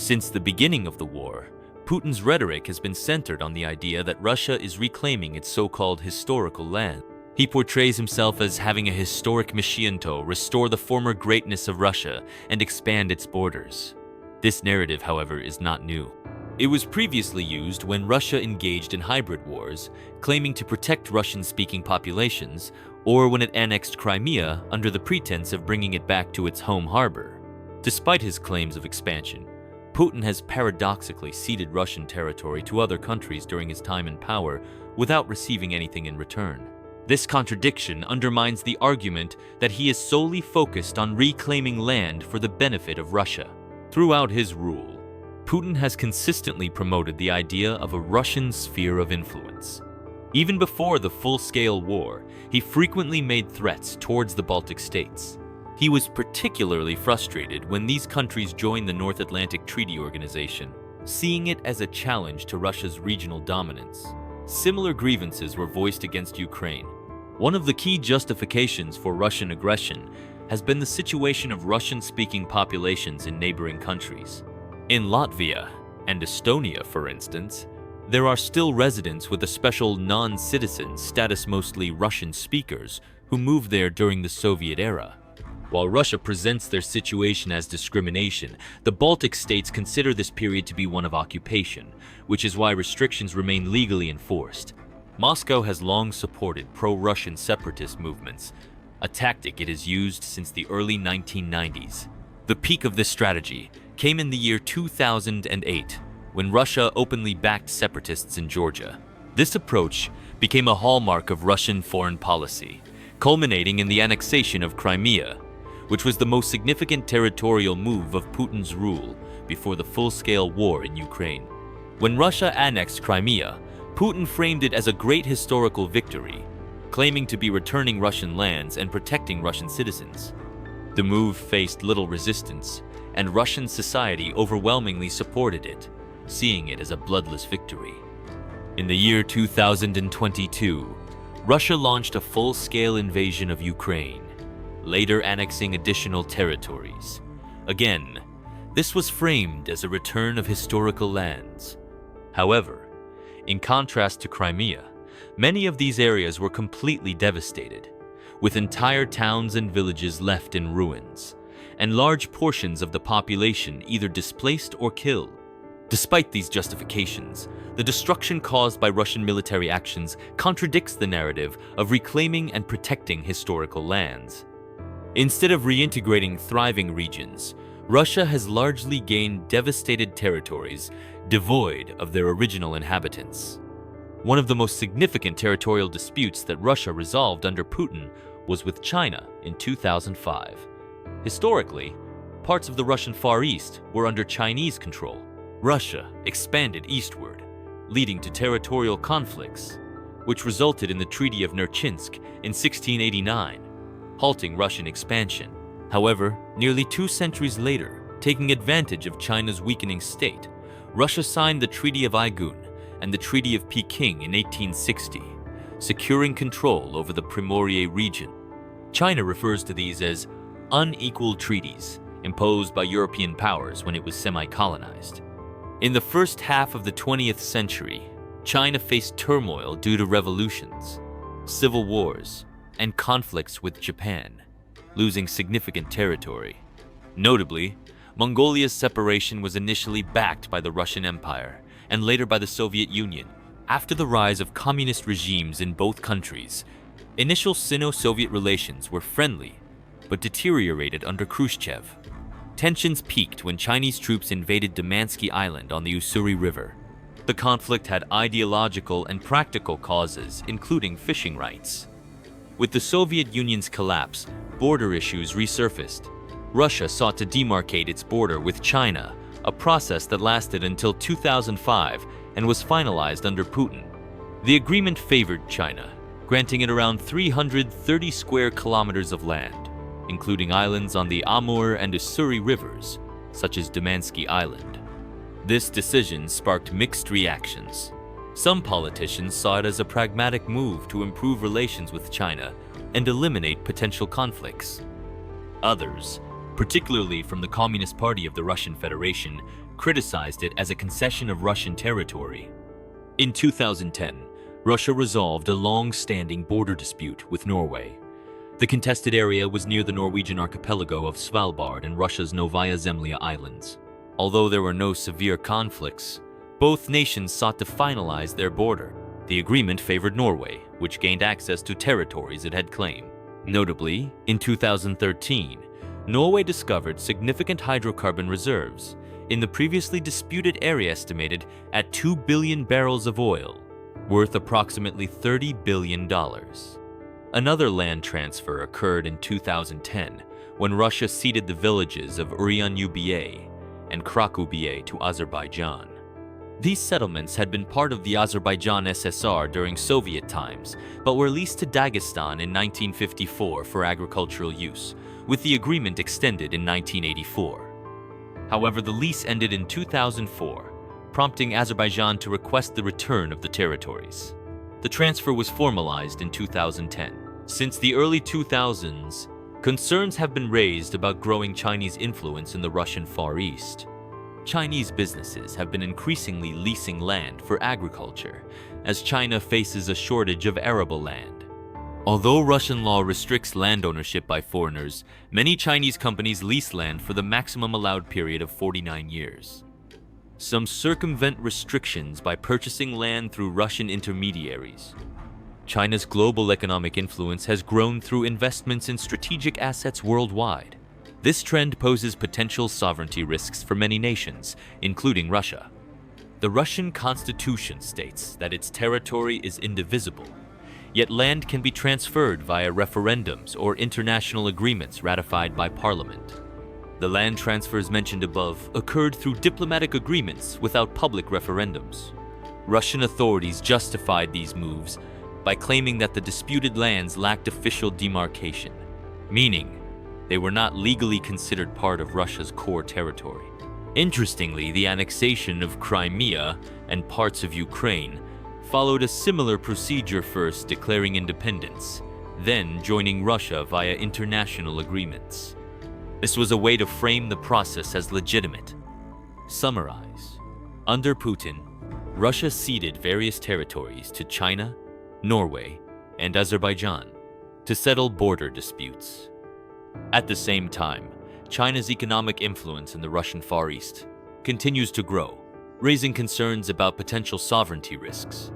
Since the beginning of the war, Putin's rhetoric has been centered on the idea that Russia is reclaiming its so-called historical land. He portrays himself as having a historic mission to restore the former greatness of Russia and expand its borders. This narrative, however, is not new. It was previously used when Russia engaged in hybrid wars, claiming to protect Russian-speaking populations, or when it annexed Crimea under the pretense of bringing it back to its home harbor. Despite his claims of expansion, Putin has paradoxically ceded Russian territory to other countries during his time in power without receiving anything in return. This contradiction undermines the argument that he is solely focused on reclaiming land for the benefit of Russia. Throughout his rule, Putin has consistently promoted the idea of a Russian sphere of influence. Even before the full-scale war, he frequently made threats towards the Baltic states. He was particularly frustrated when these countries joined the North Atlantic Treaty Organization, seeing it as a challenge to Russia's regional dominance. Similar grievances were voiced against Ukraine. One of the key justifications for Russian aggression has been the situation of Russian-speaking populations in neighboring countries. In Latvia and Estonia, for instance, there are still residents with a special non-citizen status, mostly Russian speakers, who moved there during the Soviet era. While Russia presents their situation as discrimination, the Baltic states consider this period to be one of occupation, which is why restrictions remain legally enforced. Moscow has long supported pro-Russian separatist movements, a tactic it has used since the early 1990s. The peak of this strategy came in the year 2008, when Russia openly backed separatists in Georgia. This approach became a hallmark of Russian foreign policy, culminating in the annexation of Crimea, which was the most significant territorial move of Putin's rule before the full-scale war in Ukraine. When Russia annexed Crimea, Putin framed it as a great historical victory, claiming to be returning Russian lands and protecting Russian citizens. The move faced little resistance, and Russian society overwhelmingly supported it, seeing it as a bloodless victory. In the year 2022, Russia launched a full-scale invasion of Ukraine, later annexing additional territories. Again, this was framed as a return of historical lands. However, in contrast to Crimea, many of these areas were completely devastated, with entire towns and villages left in ruins, and large portions of the population either displaced or killed. Despite these justifications, the destruction caused by Russian military actions contradicts the narrative of reclaiming and protecting historical lands. Instead of reintegrating thriving regions, Russia has largely gained devastated territories devoid of their original inhabitants. One of the most significant territorial disputes that Russia resolved under Putin was with China in 2005. Historically, parts of the Russian Far East were under Chinese control. Russia expanded eastward, leading to territorial conflicts, which resulted in the Treaty of Nerchinsk in 1689, halting Russian expansion. However, nearly 2 centuries later, taking advantage of China's weakening state, Russia signed the Treaty of Aigun and the Treaty of Peking in 1860, securing control over the Primorye region. China refers to these as unequal treaties imposed by European powers when it was semi-colonized. In the first half of the 20th century, China faced turmoil due to revolutions, civil wars, and conflicts with Japan, losing significant territory. Notably, Mongolia's separation was initially backed by the Russian Empire and later by the Soviet Union. After the rise of communist regimes in both countries, initial Sino-Soviet relations were friendly but deteriorated under Khrushchev. Tensions peaked when Chinese troops invaded Damansky Island on the Ussuri River. The conflict had ideological and practical causes, including fishing rights. With the Soviet Union's collapse, border issues resurfaced. Russia sought to demarcate its border with China, a process that lasted until 2005 and was finalized under Putin. The agreement favored China, granting it around 330 square kilometers of land, including islands on the Amur and Ussuri rivers, such as Damansky Island. This decision sparked mixed reactions. Some politicians saw it as a pragmatic move to improve relations with China and eliminate potential conflicts. Others, particularly from the Communist Party of the Russian Federation, criticized it as a concession of Russian territory. In 2010, Russia resolved a long-standing border dispute with Norway. The contested area was near the Norwegian archipelago of Svalbard and Russia's Novaya Zemlya Islands. Although there were no severe conflicts, both nations sought to finalize their border. The agreement favored Norway, which gained access to territories it had claimed. Notably, in 2013, Norway discovered significant hydrocarbon reserves in the previously disputed area estimated at 2 billion barrels of oil, worth approximately $30 billion. Another land transfer occurred in 2010 when Russia ceded the villages of Urian-Uba and Krak-Uba to Azerbaijan. These settlements had been part of the Azerbaijan SSR during Soviet times, but were leased to Dagestan in 1954 for agricultural use, with the agreement extended in 1984. However, the lease ended in 2004, prompting Azerbaijan to request the return of the territories. The transfer was formalized in 2010. Since the early 2000s, concerns have been raised about growing Chinese influence in the Russian Far East. Chinese businesses have been increasingly leasing land for agriculture, as China faces a shortage of arable land. Although Russian law restricts land ownership by foreigners, many Chinese companies lease land for the maximum allowed period of 49 years. Some circumvent restrictions by purchasing land through Russian intermediaries. China's global economic influence has grown through investments in strategic assets worldwide. This trend poses potential sovereignty risks for many nations, including Russia. The Russian constitution states that its territory is indivisible, yet land can be transferred via referendums or international agreements ratified by parliament. The land transfers mentioned above occurred through diplomatic agreements without public referendums. Russian authorities justified these moves by claiming that the disputed lands lacked official demarcation, meaning they were not legally considered part of Russia's core territory. Interestingly, the annexation of Crimea and parts of Ukraine followed a similar procedure, first declaring independence, then joining Russia via international agreements. This was a way to frame the process as legitimate. Summarize. Under Putin, Russia ceded various territories to China, Norway, and Azerbaijan to settle border disputes. At the same time, China's economic influence in the Russian Far East continues to grow, raising concerns about potential sovereignty risks.